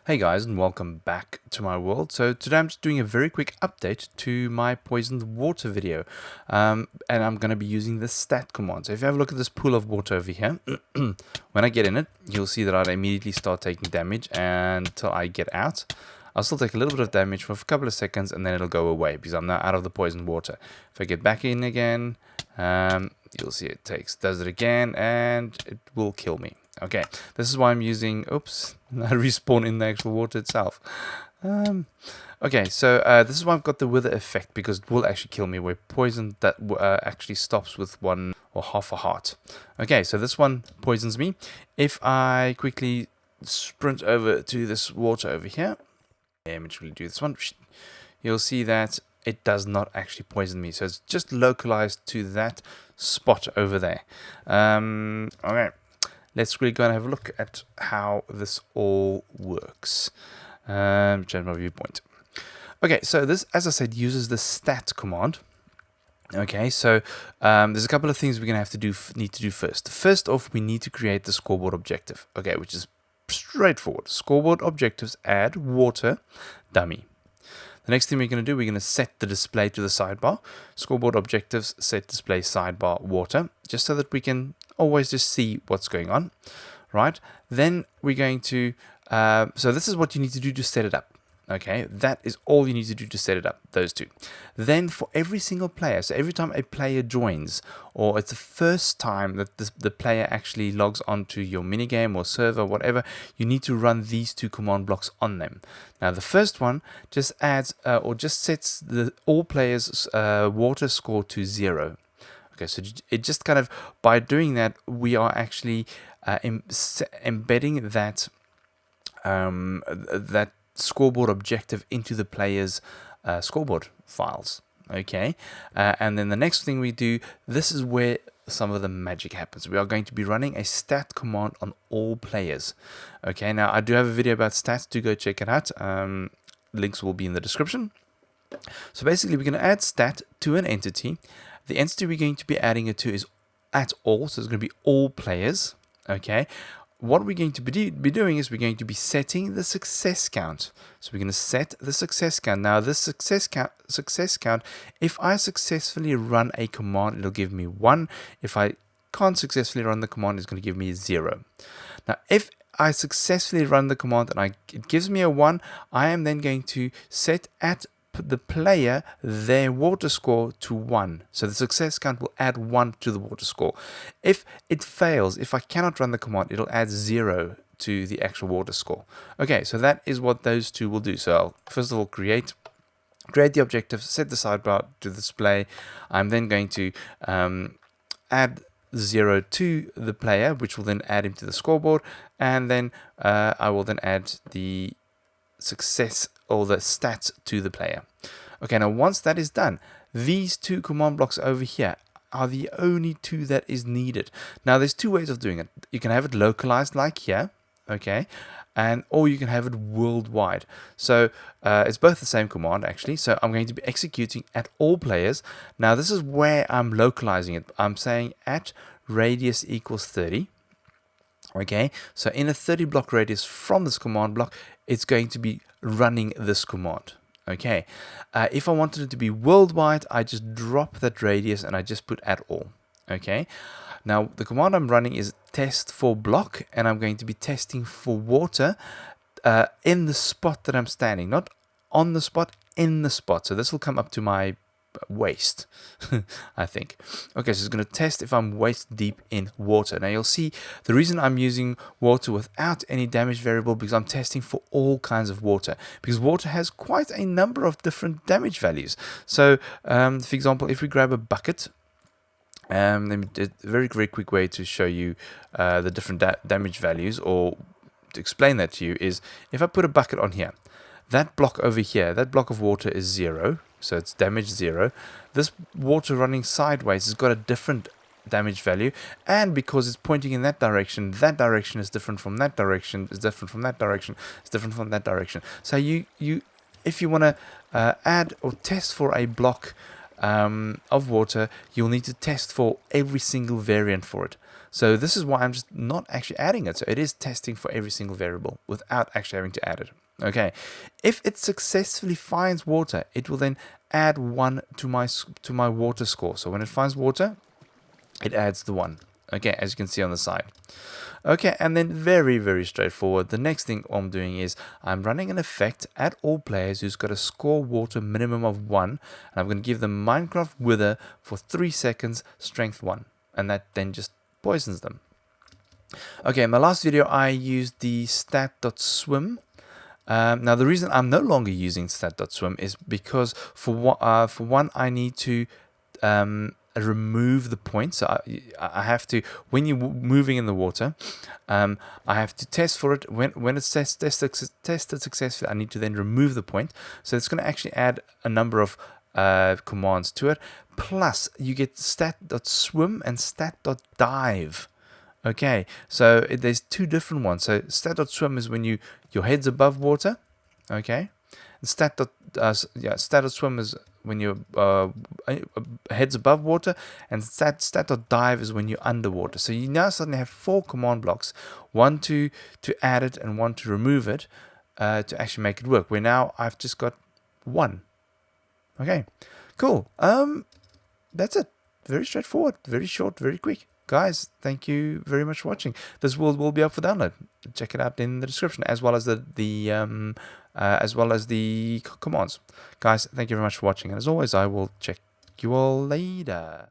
Hey guys, and welcome back to my world. So today I'm just doing a very quick update to my poisoned water video, and I'm going to be using the stat command. So if you have a look at this pool of water over here, when I get in it, you'll see that I immediately start taking damage until I get out. I'll still take a little bit of damage for a couple of seconds, and then it'll go away because I'm now out of the poisoned water. If I get back in again, you'll see it does it again, and it will kill me. Okay, this is why I'm using, oops, I respawn in the actual water itself. Okay, so this is why I've got the wither effect, because it will actually kill me, where poison that actually stops with one or half a heart. Okay, so this one poisons me. If I quickly sprint over to this water over here, which will do this one, you'll see that it does not actually poison me. So it's just localized to that spot over there. Okay. Let's really go and have a look at how this all works. Change my viewpoint. Okay, so this, as I said, uses the stat command. Okay, so there's a couple of things we're gonna have to need to do first. First off, we need to create the scoreboard objective. Okay, which is straightforward. Scoreboard objectives add water dummy. The next thing we're going to do, we're going to set the display to the sidebar. Scoreboard objectives, set display sidebar water, just so that we can always just see what's going on, right? Then we're going to, so this is what you need to do to set it up. Okay, that is all you need to do to set it up, those two. Then for every single player, so every time a player joins, or it's the first time that the player actually logs onto your minigame or server, whatever, you need to run these two command blocks on them. Now the first one just adds, or just sets all players' water score to 0. Okay, so it just kind of, by doing that, we are actually embedding that that scoreboard objective into the player's scoreboard files. Okay, and then the next thing we do, this is where some of the magic happens. We are going to be running a stat command on all players. Okay, now I do have a video about stats, do go check it out. Links will be in the description. So basically we're going to add stat to an entity. The entity we're going to be adding it to is at all, so it's going to be all players. Okay, what we're going to be doing is we're going to be setting the success count. So we're going to set the success count. Now this success count, if I successfully run a command, it'll give me 1. If I can't successfully run the command, it's going to give me 0. Now if I successfully run the command and it gives me a 1, I am then going to set at the player their water score to 1. So the success count will add 1 to the water score. If it fails, if I cannot run the command, it'll add 0 to the actual water score. Okay, so that is what those two will do. So I'll first of all create the objective, set the sidebar to display. I'm then going to add 0 to the player, which will then add him to the scoreboard, and then I will then add the success or the stats to the player. Okay, now once that is done, these two command blocks over here are the only two that is needed. Now there's two ways of doing it. You can have it localized like here, okay, or you can have it worldwide. So it's both the same command actually. So I'm going to be executing at all players. Now this is where I'm localizing it. I'm saying at radius equals 30. Okay, so in a 30 block radius from this command block, it's going to be running this command. Okay, if I wanted it to be worldwide, I just drop that radius and I just put at all. Okay, now the command I'm running is testforblock, and I'm going to be testing for water in the spot that I'm standing, not on the spot, in the spot. So this will come up to my waist, I think. Okay, so it's going to test if I'm waist deep in water. Now you'll see the reason I'm using water without any damage variable, because I'm testing for all kinds of water, because water has quite a number of different damage values. So for example, if we grab a bucket, let me do a very quick way to show you the different damage values, or to explain that to you, is if I put a bucket on here, that block over here, that block of water is 0, so it's damage 0. This water running sideways has got a different damage value, and because it's pointing in that direction is different from that direction, is different from that direction, is different from that direction. So if you want to add or test for a block of water, you'll need to test for every single variant for it. So this is why I'm just not actually adding it. So it is testing for every single variable without actually having to add it. Okay, if it successfully finds water, it will then add 1 to my water score. So when it finds water, it adds the 1. Okay, as you can see on the side. Okay, and then very straightforward. The next thing I'm doing is I'm running an effect at all players who's got a score water minimum of 1. And I'm going to give them Minecraft Wither for 3 seconds, strength 1. And that then just poisons them. Okay, in my last video I used the stat.swim. Now the reason I'm no longer using stat.swim is because for one I need to remove the point. So I have to, when you're moving in the water, I have to test for it. When it's tested successfully, I need to then remove the point. So it's going to actually add a number of commands to it. Plus you get stat.swim and stat.dive. Okay, so there's 2 different ones. So stat.swim is when your head's above water. Okay, and stat.swim is when your head's above water, and stat.dive is when you're underwater. So you now suddenly have 4 command blocks, one to add it and one to remove it, to actually make it work. Where now I've just got 1. Okay, cool. That's it. Very straightforward, very short, very quick. Guys, thank you very much for watching. This will be up for download. Check it out in the description, as well as the commands. Guys, thank you very much for watching, and as always, I will check you all later.